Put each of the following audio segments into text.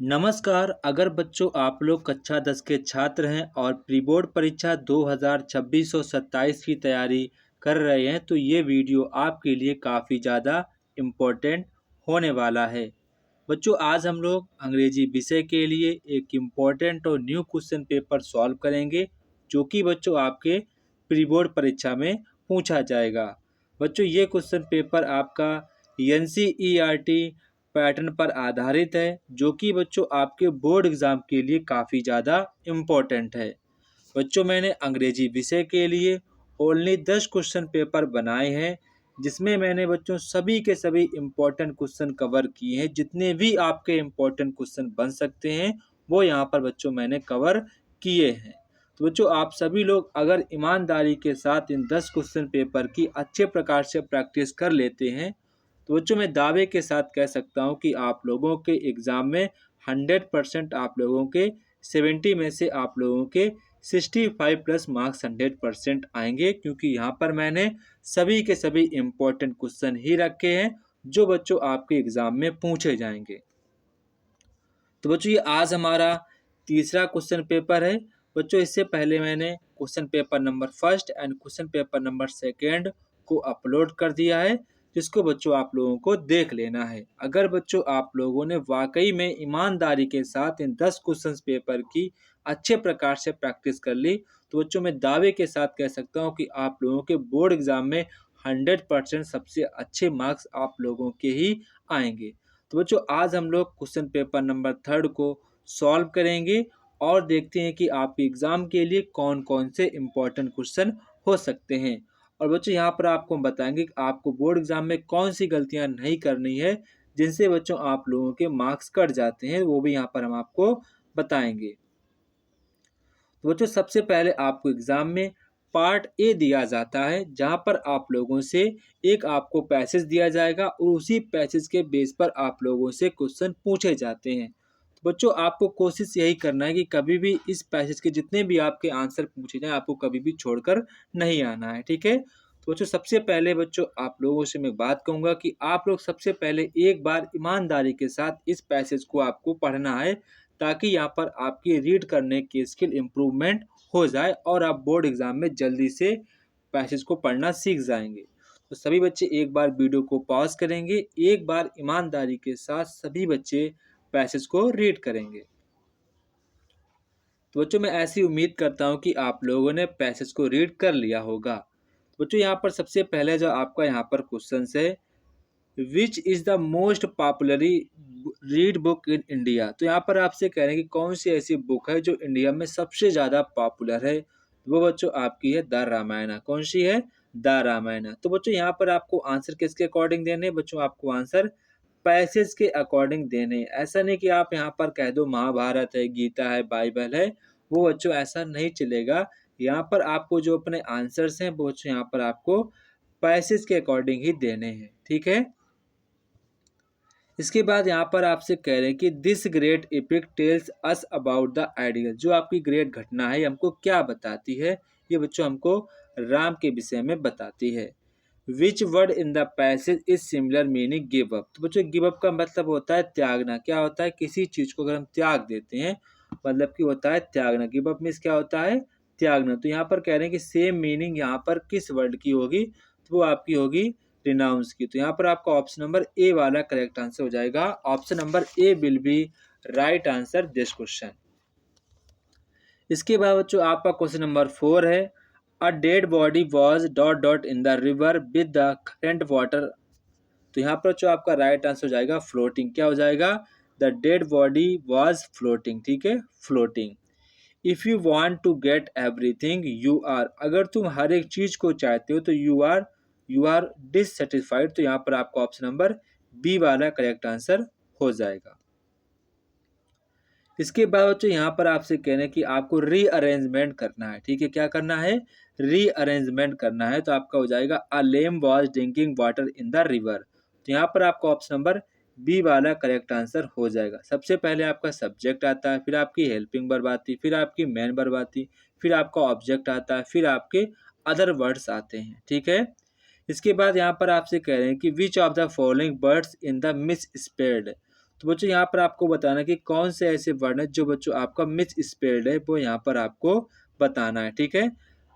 नमस्कार। अगर बच्चों आप लोग कक्षा 10 के छात्र हैं और प्री बोर्ड परीक्षा 2026 और 27 की तैयारी कर रहे हैं तो ये वीडियो आपके लिए काफ़ी ज़्यादा इम्पोर्टेंट होने वाला है। बच्चों आज हम लोग अंग्रेजी विषय के लिए एक इम्पोर्टेंट और न्यू क्वेश्चन पेपर सॉल्व करेंगे जो कि बच्चों आपके प्री बोर्ड परीक्षा में पूछा जाएगा। बच्चों ये क्वेश्चन पेपर आपका एनसीईआरटी पैटर्न पर आधारित है जो कि बच्चों आपके बोर्ड एग्ज़ाम के लिए काफ़ी ज़्यादा इम्पोर्टेंट है। बच्चों मैंने अंग्रेजी विषय के लिए ओनली 10 क्वेश्चन पेपर बनाए हैं जिसमें मैंने बच्चों सभी के सभी इम्पोर्टेंट क्वेश्चन कवर किए हैं। जितने भी आपके इम्पोर्टेंट क्वेश्चन बन सकते हैं वो यहाँ पर बच्चों मैंने कवर किए हैं। तो बच्चों आप सभी लोग अगर ईमानदारी के साथ इन 10 क्वेश्चन पेपर की अच्छे प्रकार से प्रैक्टिस कर लेते हैं तो बच्चों मैं दावे के साथ कह सकता हूँ कि आप लोगों के एग्ज़ाम में 100% आप लोगों के 70 में से आप लोगों के 65 प्लस मार्क्स 100% आएंगे, क्योंकि यहाँ पर मैंने सभी के सभी इम्पोर्टेंट क्वेश्चन ही रखे हैं जो बच्चों आपके एग्ज़ाम में पूछे जाएंगे। तो बच्चों ये आज हमारा तीसरा क्वेश्चन पेपर है। बच्चों इससे पहले मैंने question paper number first and question paper number second को अपलोड कर दिया है, जिसको बच्चों आप लोगों को देख लेना है। अगर बच्चों आप लोगों ने वाकई में ईमानदारी के साथ इन 10 क्वेश्चन पेपर की अच्छे प्रकार से प्रैक्टिस कर ली तो बच्चों मैं दावे के साथ कह सकता हूँ कि आप लोगों के बोर्ड एग्जाम में 100% सबसे अच्छे मार्क्स आप लोगों के ही आएंगे। तो बच्चों आज हम लोग क्वेश्चन पेपर नंबर थर्ड को सॉल्व करेंगे और देखते हैं कि आपके एग्ज़ाम के लिए कौन कौन से इम्पोर्टेंट क्वेश्चन हो सकते हैं। और बच्चों यहाँ पर आपको हम बताएंगे कि आपको बोर्ड एग्जाम में कौन सी गलतियाँ नहीं करनी है जिनसे बच्चों आप लोगों के मार्क्स कट जाते हैं, वो भी यहाँ पर हम आपको बताएंगे। तो बच्चों सबसे पहले आपको एग्जाम में पार्ट ए दिया जाता है जहां पर आप लोगों से एक आपको पैसेज दिया जाएगा और उसी पैसेज के बेस पर आप लोगों से क्वेश्चन पूछे जाते हैं। तो बच्चों आपको कोशिश यही करना है कि कभी भी इस पैसेज के जितने भी आपके आंसर पूछे जाए आपको कभी भी छोड़कर नहीं आना है, ठीक है। तो बच्चों सबसे पहले बच्चों आप लोगों से मैं बात कहूँगा कि आप लोग सबसे पहले एक बार ईमानदारी के साथ इस पैसेज को आपको पढ़ना है ताकि यहाँ पर आपकी रीड करने की स्किल इम्प्रूवमेंट हो जाए और आप बोर्ड एग्जाम में जल्दी से पैसेज को पढ़ना सीख जाएंगे। तो सभी बच्चे एक बार वीडियो को पॉज करेंगे, एक बार ईमानदारी के साथ सभी बच्चे पैसेज को रीड करेंगे। तो बच्चों मैं ऐसी उम्मीद करता हूँ कि आप लोगों ने पैसेज को रीड कर लिया होगा। तो बच्चों यहाँ पर सबसे पहले जो आपका यहाँ पर क्वेश्चन है, which is the most popularly read book in India. तो यहाँ पर आपसे कह रहे हैं कि कौन सी ऐसी बुक है जो इंडिया में सबसे ज़्यादा पॉपुलर है। वो बच्चों आपकी है द रामायण। कौन सी है? द रामायण। तो बच्चों यहाँ पर आपको आंसर किसके अकॉर्डिंग देने हैं? बच्चों आपको आंसर पैसेज के अकॉर्डिंग देने। ऐसा नहीं कि आप यहाँ पर कह दो महाभारत है, गीता है, बाइबल है, वो बच्चों ऐसा नहीं चलेगा। यहाँ पर आपको जो अपने आंसर्स हैं वो बच्चों यहाँ पर आपको पैसेज के अकॉर्डिंग ही देने हैं, ठीक है। इसके बाद यहाँ पर आपसे कह रहे हैं कि this great epic tells us about the ideal. जो आपकी ग्रेट घटना है हमको क्या बताती है? ये बच्चों हमको राम के विषय में बताती है। Which word in the passage is similar meaning give up. तो बच्चों गिव अप का मतलब होता है त्यागना। क्या होता है? किसी चीज को अगर हम त्याग देते हैं मतलब कि होता है त्यागना। गिव अप मीन्स क्या होता है? त्यागना। तो यहाँ पर कह रहे हैं कि सेम मीनिंग यहाँ पर किस वर्ड की होगी? तो वो आपकी होगी रिनाउंस की। तो यहाँ पर आपका ऑप्शन नंबर ए वाला करेक्ट आंसर हो जाएगा। Option number A will be right answer this question. इसके बाद बच्चों आपका क्वेश्चन नंबर 4 है, a dead body was dot dot in the river with the current water. तो यहाँ पर जो आपका राइट आंसर हो जाएगा फ्लोटिंग। क्या हो जाएगा? The dead body was floating, ठीक है, floating. If you want to get everything you are. अगर तुम हर एक चीज को चाहते हो तो यू आर डिससेटिस्फाइड। तो यहाँ पर आपका ऑप्शन नंबर बी वाला करेक्ट आंसर हो जाएगा। इसके बाद बच्चों यहाँ पर आपसे कह रहे हैं कि आपको रीअरेंजमेंट करना है, ठीक है। क्या करना है? रीअरेंजमेंट करना है। तो आपका हो जाएगा a lamb was drinking water in the river. तो यहाँ पर आपका ऑप्शन नंबर बी वाला करेक्ट आंसर हो जाएगा। सबसे पहले आपका सब्जेक्ट आता है, फिर आपकी हेल्पिंग वर्ब आती, फिर आपकी मेन वर्ब आती, फिर आपका ऑब्जेक्ट आता है, फिर आपके अदर वर्ड्स आते हैं, ठीक है। इसके बाद यहाँ पर आपसे कह रहे हैं कि which of the following birds in the miss spread. तो बच्चों यहाँ पर आपको बताना कि कौन से ऐसे वर्ड है जो बच्चों आपका मिस स्पेल्ड है, वो यहाँ पर आपको बताना है। ठीक है,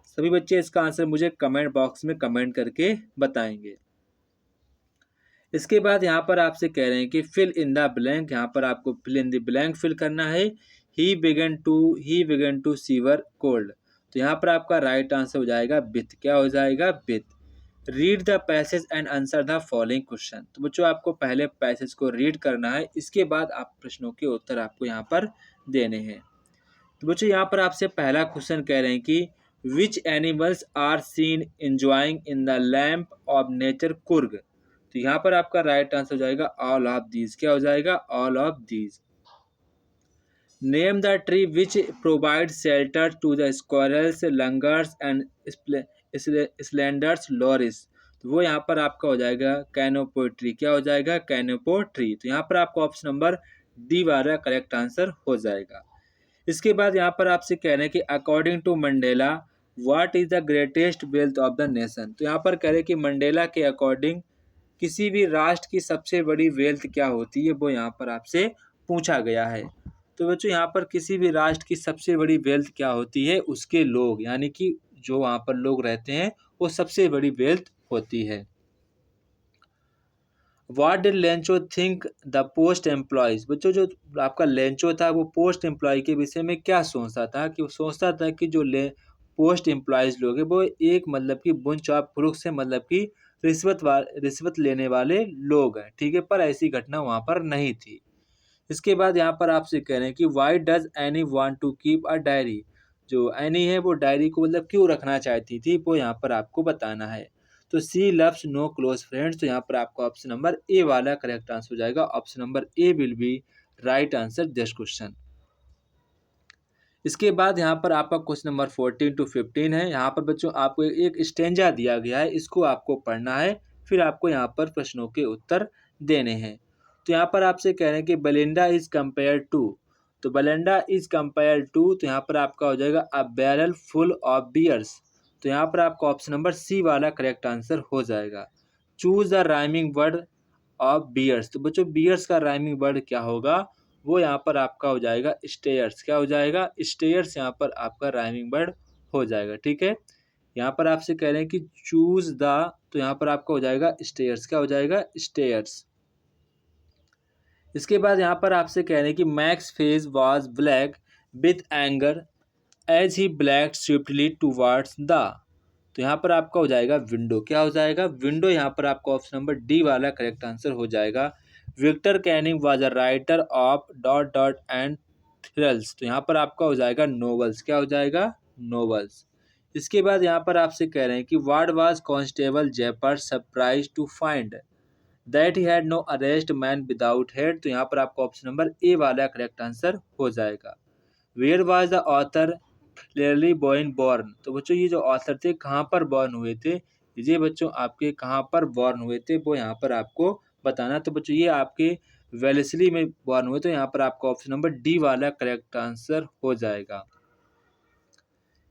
सभी बच्चे इसका आंसर मुझे कमेंट बॉक्स में कमेंट करके बताएंगे। इसके बाद यहाँ पर आपसे कह रहे हैं कि फिल इन द ब्लैंक, यहाँ पर आपको fill in the blank fill करना है। He began to shiver cold, तो यहाँ पर आपका राइट आंसर हो जाएगा विथ। क्या हो जाएगा? With. Read the passage and answer the following question, तो बच्चों आपको पहले पैसेज को रीड करना है, इसके बाद आप प्रश्नों के उत्तर आपको यहाँ पर देने हैं। तो बच्चों यहाँ पर आपसे पहला क्वेश्चन कह रहे हैं कि which animals are seen enjoying in the lamp of nature Coorg, तो यहाँ पर आपका राइट आंसर हो जाएगा ऑल ऑफ दीज। क्या हो जाएगा? All of these. Name the tree which provide shelter to the squirrels, langurs and slenders loris, तो वो यहाँ पर आपका हो जाएगा कैनोपो ट्री। क्या हो जाएगा? कैनोपो ट्री। तो यहाँ पर आपको ऑप्शन नंबर डी वाला करेक्ट आंसर हो जाएगा। इसके बाद यहाँ पर आपसे कह रहे हैं कि according to Mandela what is the greatest wealth of the nation, तो यहाँ पर कह रहे हैं कि मंडेला के अकॉर्डिंग किसी भी राष्ट्र की सबसे बड़ी वेल्थ क्या होती है, वो यहाँ पर आपसे पूछा गया है। तो बच्चों यहाँ पर किसी भी राष्ट्र की सबसे बड़ी वेल्थ क्या होती है? उसके लोग, यानी कि जो वहाँ पर लोग रहते हैं वो सबसे बड़ी वेल्थ होती है। What did Lencho think the post employees, बच्चों जो आपका लेंचो था वो पोस्ट एम्प्लॉय के विषय में क्या सोचता था? कि वो सोचता था कि जो पोस्ट एम्प्लॉयज लोग हैं वो एक मतलब कि बुंच ऑफ क्रूक्स से, मतलब कि रिश्वत लेने वाले लोग हैं। ठीक है, पर ऐसी घटना वहाँ पर नहीं थी। इसके बाद यहाँ पर आपसे कह रहे हैं कि why does Anne want to keep a diary, जो एनी है वो डायरी को मतलब क्यों रखना चाहती थी, वो यहाँ पर आपको बताना है। तो सी लव्स नो क्लोज फ्रेंड्स, तो यहाँ पर आपका ऑप्शन नंबर ए वाला करेक्ट आंसर हो जाएगा। Option number A will be right answer this question. इसके बाद यहाँ पर आपका क्वेश्चन नंबर 14 to 15 है। यहाँ पर बच्चों आपको एक स्टेंजा दिया गया है, इसको आपको पढ़ना है, फिर आपको यहाँ पर प्रश्नों के उत्तर देने हैं। तो यहाँ पर आपसे कह रहे हैं कि बेलिंडा इज कंपेयर टू, तो बेलिंडा इज कंपेयर टू, तो यहाँ पर आपका हो जाएगा a barrel full of bears, तो यहाँ पर आपका ऑप्शन नंबर सी वाला करेक्ट आंसर हो जाएगा। Choose the rhyming word of bears, तो बच्चों बियर्स का राइमिंग वर्ड क्या होगा? वो यहाँ पर आपका हो जाएगा स्टेयर्स। क्या हो जाएगा? स्टेयर्स यहाँ पर आपका राइमिंग वर्ड हो जाएगा। ठीक है, यहाँ पर आपसे कह रहे हैं कि चूज द, तो यहाँ पर आपका हो जाएगा स्टेयर्स। क्या हो जाएगा? स्टेयर्स। इसके बाद यहाँ पर आपसे कह रहे हैं कि Max face was black with anger as he black swiftly towards the, तो यहाँ पर आपका हो जाएगा विंडो। क्या हो जाएगा? विंडो। यहाँ पर आपका ऑप्शन नंबर डी वाला करेक्ट आंसर हो जाएगा। Victor Canning was a writer of dot dot and thrills, तो यहाँ पर आपका हो जाएगा नोवेल्स। क्या हो जाएगा? नोवेल्स। इसके बाद यहाँ पर आपसे कह रहे हैं कि what was constable Jasper surprise to find that he had no arrest man without head, तो यहाँ पर आपका ऑप्शन नंबर ए वाला करेक्ट आंसर हो जाएगा। Where was the author clearly born, तो बच्चों ये जो ऑथर थे कहाँ पर बॉर्न हुए थे, ये बच्चों आपके कहाँ पर बॉर्न हुए थे वो यहाँ पर आपको बताना। तो बच्चों ये आपके वेलेस्ली में बॉर्न हुए, तो यहाँ पर आपका ऑप्शन नंबर डी वाला करेक्ट आंसर हो जाएगा।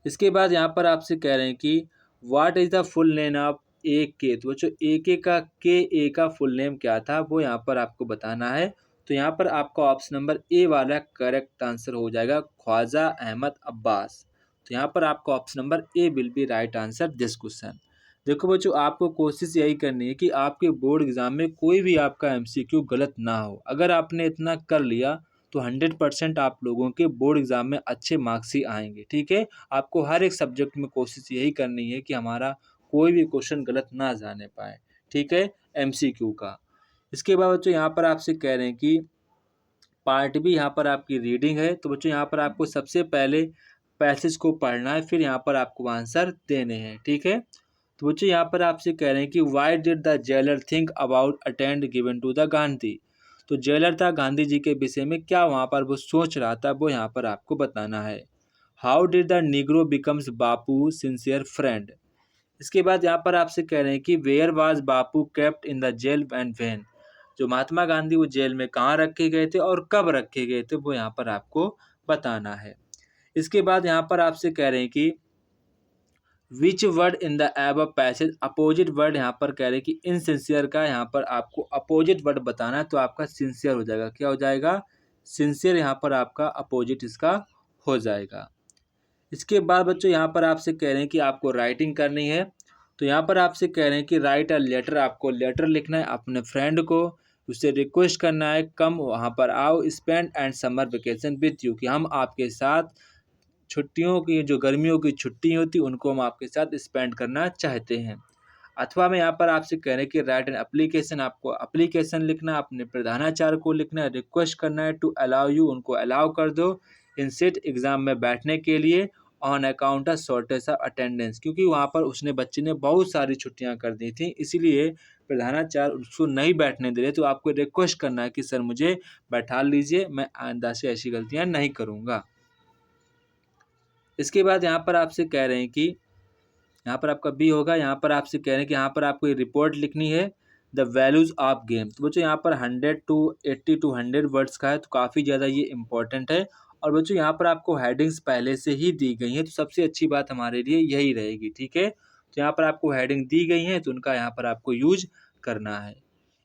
इसके बाद यहाँ पर आपसे कह रहे हैं कि what is the full name of A K, तो बच्चों ए का फुल नेम क्या था वो यहाँ पर आपको बताना है। तो यहाँ पर आपका ऑप्शन नंबर ए वाला करेक्ट आंसर हो जाएगा ख्वाजा अहमद अब्बास, तो यहाँ पर आपका option number A will be right answer this question. देखो बच्चों आपको कोशिश यही करनी है कि आपके बोर्ड एग्जाम में कोई भी आपका एमसीक्यू गलत ना हो। अगर आपने इतना कर लिया तो 100% आप लोगों के बोर्ड एग्जाम में अच्छे मार्क्स ही आएंगे। ठीक है, आपको हर एक सब्जेक्ट में कोशिश यही करनी है कि हमारा कोई भी क्वेश्चन गलत ना जाने पाए। ठीक है, एमसीक्यू का। इसके बाद बच्चों यहाँ पर आपसे कह रहे हैं कि पार्ट बी यहाँ पर आपकी रीडिंग है, तो बच्चों यहाँ पर आपको सबसे पहले पैसेज को पढ़ना है, फिर यहाँ पर आपको आंसर देने हैं। ठीक है, तो बच्चों यहाँ पर आपसे कह रहे हैं कि why did the jailer think about attend given to the Gandhi, तो जेलर था गांधी जी के विषय में क्या वहाँ पर वो सोच रहा था वो यहाँ पर आपको बताना है। How did the negro becomes Bapu sincere friend, इसके बाद यहाँ पर आपसे कह रहे हैं कि where was Bapu kept in the jail and when, जो महात्मा गांधी वो जेल में कहाँ रखे गए थे और कब रखे गए थे वो यहाँ पर आपको बताना है। इसके बाद यहाँ पर आपसे कह रहे हैं कि which word in the above passage, opposite word यहाँ पर कह रहे हैं कि इनसिंसियर का यहाँ पर आपको अपोजिट वर्ड बताना है, तो आपका सिंसियर हो जाएगा। क्या हो जाएगा? सिंसियर यहाँ पर आपका अपोजिट इसका हो जाएगा। इसके बाद बच्चों यहाँ पर आपसे कह रहे हैं कि आपको राइटिंग करनी है, तो यहाँ पर आपसे कह रहे हैं कि राइट अ लेटर, आपको लेटर लिखना है अपने फ्रेंड को, उससे रिक्वेस्ट करना है कम वहाँ पर आओ, spend and summer vacation with you, कि हम आपके साथ छुट्टियों की, जो गर्मियों की छुट्टी होती उनको हम आपके साथ स्पेंड करना चाहते हैं। अथवा में यहाँ पर आपसे कह रहे हैं कि राइट एन एप्लीकेशन, आपको एप्लीकेशन लिखना है, अपने प्रधानाचार्य को लिखना है, रिक्वेस्ट करना है टू अलाउ यू, उनको अलाउ कर दो, इन सीट एग्ज़ाम में बैठने के लिए, on account of shortage of attendance, क्योंकि वहाँ पर उसने बच्चे ने बहुत सारी छुट्टियाँ कर दी थी, इसीलिए प्रधानाचार्य उसको नहीं बैठने दे रहे। तो आपको रिक्वेस्ट करना है कि सर मुझे बैठा लीजिए, मैं आइंदा से ऐसी गलतियाँ नहीं करूँगा। इसके बाद यहाँ पर आपसे कह रहे हैं कि यहाँ पर आपका बी होगा, यहाँ पर आपसे कह रहे हैं कि यहाँ पर आपको रिपोर्ट लिखनी है द वैल्यूज़ ऑफ गेम। तो बच्चों यहाँ पर 100 to 80 to 100 वर्ड्स का है, तो काफ़ी ज़्यादा ये इंपॉर्टेंट है। और बच्चों यहाँ पर आपको हेडिंग्स पहले से ही दी गई हैं, तो सबसे अच्छी बात हमारे लिए यही रहेगी, ठीक है। तो यहाँ पर आपको हेडिंग दी गई हैं, तो उनका यहाँ पर आपको यूज करना है।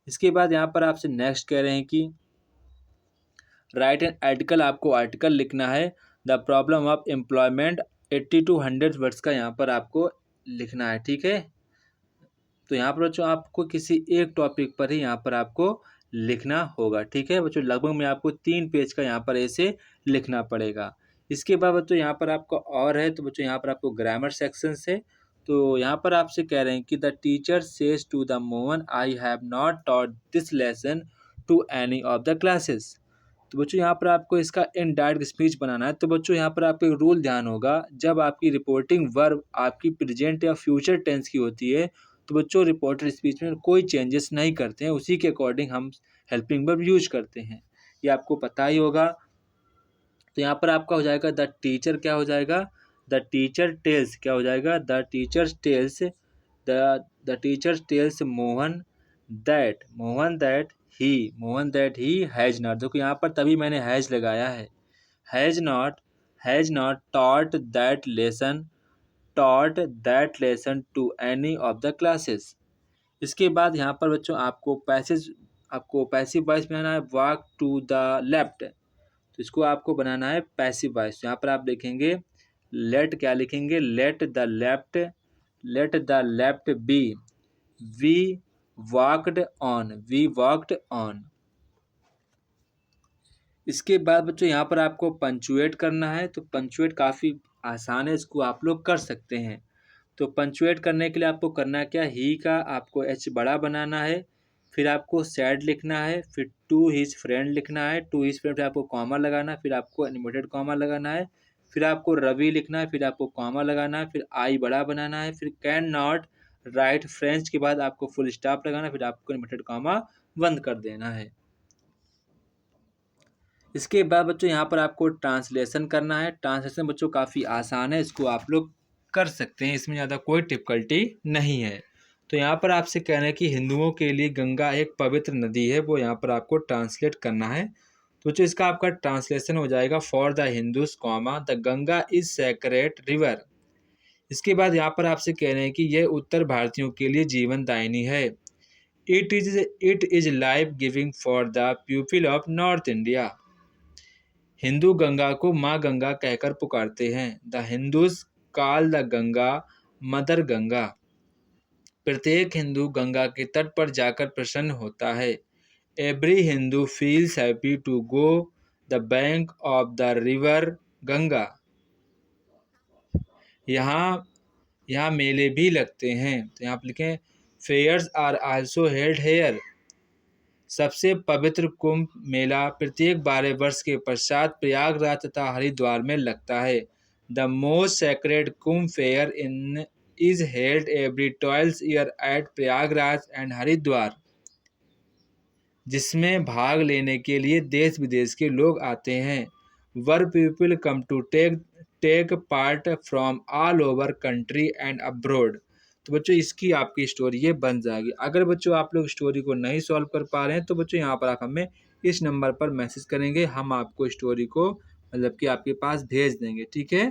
इसके बाद यहाँ पर आपसे नेक्स्ट कह रहे हैं कि राइट एन आर्टिकल, आपको आर्टिकल लिखना है the problem of employment, 80 to 100 words का यहाँ पर आपको लिखना है, ठीक है। तो यहाँ पर बच्चों आपको किसी एक टॉपिक पर ही यहाँ पर आपको लिखना होगा, ठीक है बच्चों। लगभग में आपको 3 पेज का यहाँ पर ऐसे लिखना पड़ेगा। इसके बाद बच्चों यहाँ पर आपका और है, तो बच्चों यहाँ पर आपको ग्रामर सेक्शन से, तो यहाँ पर आपसे कह रहे हैं कि the teacher says to the Mohan I have not taught this lesson to any of the classes. तो बच्चों यहाँ पर आपको इसका इनडायरेक्ट स्पीच बनाना है। तो बच्चों यहाँ पर आपको एक रूल ध्यान होगा, जब आपकी रिपोर्टिंग वर्ब आपकी प्रेजेंट या फ्यूचर टेंस की होती है, तो बच्चों रिपोर्टेड स्पीच में कोई चेंजेस नहीं करते हैं, उसी के अकॉर्डिंग हम हेल्पिंग वर्ब यूज करते हैं, ये आपको पता ही होगा। तो यहाँ पर आपका हो जाएगा द टीचर, क्या हो जाएगा? द टीचर टेल्स, क्या हो जाएगा? The teacher tells, the teacher tells Mohan that he has not. देखो यहाँ पर तभी मैंने हैज लगाया है, has not taught that lesson to any of the classes. इसके बाद यहाँ पर बच्चों आपको पैसिव वॉइस बनाना है, वॉक टू द लेफ्ट, तो इसको आपको बनाना है पैसिव वॉइस। यहाँ पर आप लिखेंगे लेट, क्या लिखेंगे? Let the left be, we walked on. इसके बाद बच्चों यहाँ पर आपको पंचुएट करना है, तो पंचुएट काफ़ी आसान है, इसको आप लोग कर सकते हैं। तो पंचुएट करने के लिए आपको करना क्या? ही का आपको एच बड़ा बनाना है, फिर आपको सैड लिखना है, फिर टू हिज फ्रेंड लिखना है, टू हिज फ्रेंड आपको कॉमा लगाना है, फिर आपको इन्वर्टेड कॉमा लगाना है, फिर आपको रवि लिखना है, फिर आपको कॉमा लगाना है, फिर आई बड़ा बनाना है, फिर कैन नॉट राइट फ्रेंच के बाद आपको फुल स्टॉप लगाना है, फिर आपको इन्वर्टेड कॉमा बंद कर देना है। इसके बाद बच्चों यहाँ पर आपको ट्रांसलेशन करना है। ट्रांसलेशन बच्चों काफ़ी आसान है, इसको आप लोग कर सकते हैं, इसमें ज़्यादा कोई डिफिकल्टी नहीं है। तो यहाँ पर आपसे कहना है कि हिंदुओं के लिए गंगा एक पवित्र नदी है, वो यहाँ पर आपको ट्रांसलेट करना है। तो बच्चों इसका आपका ट्रांसलेशन हो जाएगा for the Hindus comma the Ganga is sacred river. इसके बाद यहाँ पर आपसे कह रहे हैं कि यह उत्तर भारतीयों के लिए जीवनदायिनी है। It is life giving for the people of north India. Hindu Ganga को माँ गंगा कहकर पुकारते हैं। The Hindus call the Ganga mother Ganga. प्रत्येक हिंदू गंगा के तट पर जाकर प्रसन्न होता है। Every Hindu feels happy to go the bank of the river Ganga. यहाँ मेले भी लगते हैं, तो यहाँ पर लिखें fairs are also held here. सबसे पवित्र कुंभ मेला प्रत्येक 12 वर्ष के पश्चात प्रयागराज तथा हरिद्वार में लगता है। The most sacred Kumbh fair in is held every 12 year at Prayagraj and Haridwar, जिसमें भाग लेने के लिए देश विदेश के लोग आते हैं। Where people come to take part from all over country and abroad. तो बच्चों इसकी आपकी स्टोरी ये बन जाएगी। अगर बच्चों आप लोग स्टोरी को नहीं सॉल्व कर पा रहे हैं, तो बच्चों यहाँ पर आप हमें इस नंबर पर मैसेज करेंगे, हम आपको स्टोरी को मतलब कि आपके पास भेज देंगे, ठीक है।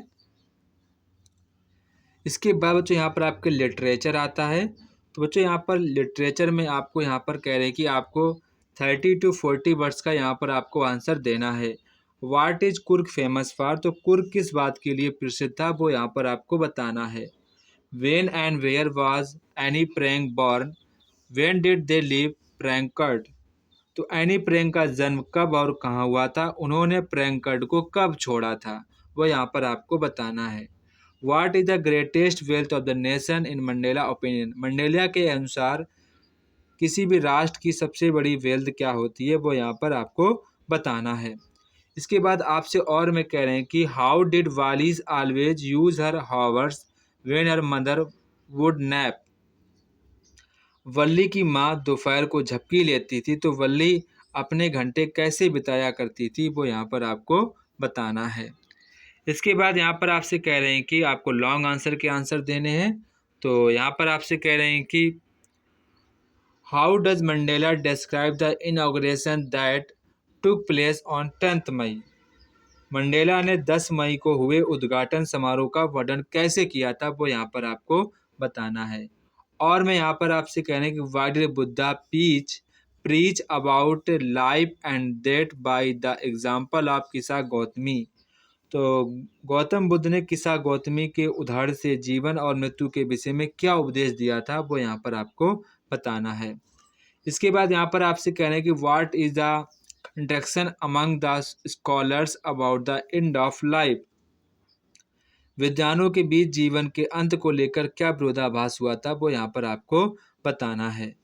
इसके बाद बच्चों यहाँ पर आपके लिटरेचर आता है। तो बच्चों यहाँ पर लिटरेचर में आपको यहाँ पर कह रहे हैं कि आपको 30 to 40 वर्ड्स का यहाँ पर आपको आंसर देना है। What is Coorg famous for, तो कुर्ग किस बात के लिए प्रसिद्ध था वो यहाँ पर आपको बताना है। When and where was Anne Frank born, when did they leave Frankfurt, तो एनी प्रैंक का जन्म कब और कहाँ हुआ था, उन्होंने प्रैंकर्ड को कब छोड़ा था, वो यहाँ पर आपको बताना है। What is the greatest wealth of the nation in Mandela opinion, Mandela के अनुसार किसी भी राष्ट्र की सबसे बड़ी वेल्थ क्या होती है वो यहाँ पर आपको बताना है। इसके बाद आपसे और मैं कह रहे हैं कि how did Valli's always use her hours when her mother would nap, Valli की माँ दोपहर को झपकी लेती थी तो वल्ली अपने घंटे कैसे बिताया करती थी वो यहाँ पर आपको बताना है। इसके बाद यहाँ पर आपसे कह रहे हैं कि आपको लॉन्ग आंसर के आंसर देने हैं। तो यहाँ पर आपसे कह रहे हैं कि how does Mandela describe the inauguration that took place on 10th May, Mandela ने 10 मई को हुए उद्घाटन समारोह का वर्णन कैसे किया था वो यहाँ पर आपको बताना है। और मैं यहाँ पर आपसे कह रहे हैं कि why did Buddha preach about life and death by the example of किस्सा गौतमी, तो गौतम बुद्ध ने किस्सा गौतमी के उदाहरण से जीवन और मृत्यु के विषय में क्या उपदेश दिया था वो यहाँ पर आपको बताना है। इसके बाद यहाँ पर आपसे कह रहे हैं कि what is the contraction among the scholars about the end of life, विद्वानों के बीच जीवन के अंत को लेकर क्या विरोधाभास हुआ था वो यहाँ पर आपको बताना है।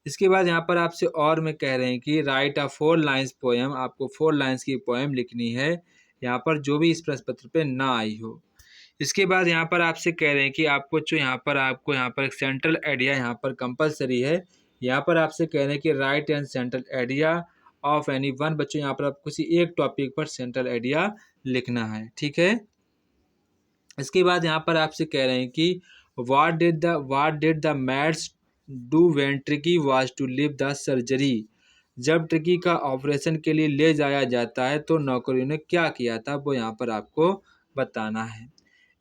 इसके बाद यहाँ पर आपसे और मैं कह रहे हैं कि राइट अ 4 लाइन्स पोएम, आपको 4 लाइन्स की पोएम लिखनी है यहाँ पर जो भी इस प्रश्न पत्र पे ना आई हो। इसके बाद यहाँ पर आपसे कह रहे हैं कि आपको जो यहाँ पर एक सेंट्रल आइडिया यहाँ पर कंपलसरी है। यहाँ पर आपसे कह रहे हैं कि right and central idea of any one, बच्चों यहाँ पर आपको किसी एक टॉपिक पर सेंट्रल आइडिया लिखना है, ठीक है। इसके बाद यहाँ पर आपसे कह रहे हैं कि what did the maids do when Tricki was to leave the surgery, जब ट्रिकी का ऑपरेशन के लिए ले जाया जाता है तो नौकरियों ने क्या किया था वो यहाँ पर आपको बताना है।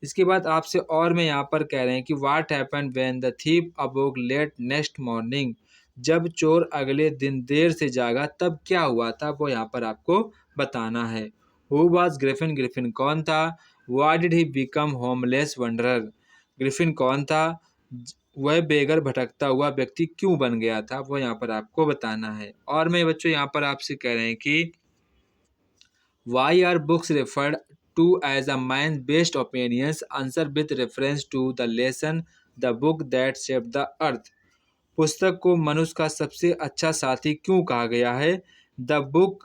इसके बाद आपसे और मैं यहाँ पर कह रहे हैं कि what happened when the thief awoke late next morning, जब चोर अगले दिन देर से जागा तब क्या हुआ था वो यहाँ पर आपको बताना है। हु वाज ग्रिफिन, ग्रिफिन कौन था। Why did he become homeless wanderer, Griffin कौन था, वह बेघर भटकता हुआ व्यक्ति क्यों बन गया था वो यहाँ पर आपको बताना है। और मैं बच्चों यहाँ पर आपसे कह रहे हैं कि why are books referred to as a mind based opinions, answer with reference to the lesson the book that shaped the earth, पुस्तक को मनुष्य का सबसे अच्छा साथी क्यों कहा गया है। The book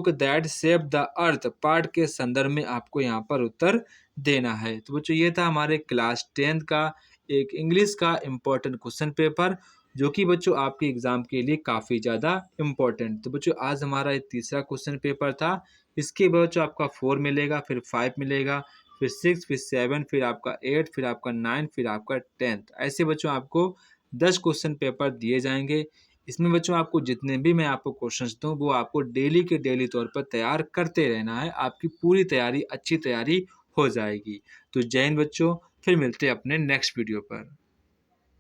that shape the earth पाठ के संदर्भ में आपको यहाँ पर उत्तर देना है। तो बच्चों ये था हमारे क्लास 10th का एक इंग्लिश का इम्पोर्टेंट क्वेश्चन पेपर जो कि बच्चों आपके एग्जाम के लिए काफ़ी ज़्यादा इम्पोर्टेंट। तो बच्चों आज हमारा ये तीसरा क्वेश्चन पेपर था। इसके बाद बच्चों आपका 4 मिलेगा, फिर 5 मिलेगा, फिर 6, फिर 7, फिर आपका 8, फिर आपका 9, फिर आपका 10th। ऐसे बच्चों आपको 10 क्वेश्चन पेपर दिए जाएंगे। इसमें बच्चों आपको जितने भी मैं आपको क्वेश्चंस दूँ वो आपको डेली के डेली तौर पर तैयार करते रहना है, आपकी पूरी तैयारी अच्छी तैयारी हो जाएगी। तो जय हिंद बच्चों, फिर मिलते हैं अपने नेक्स्ट वीडियो पर।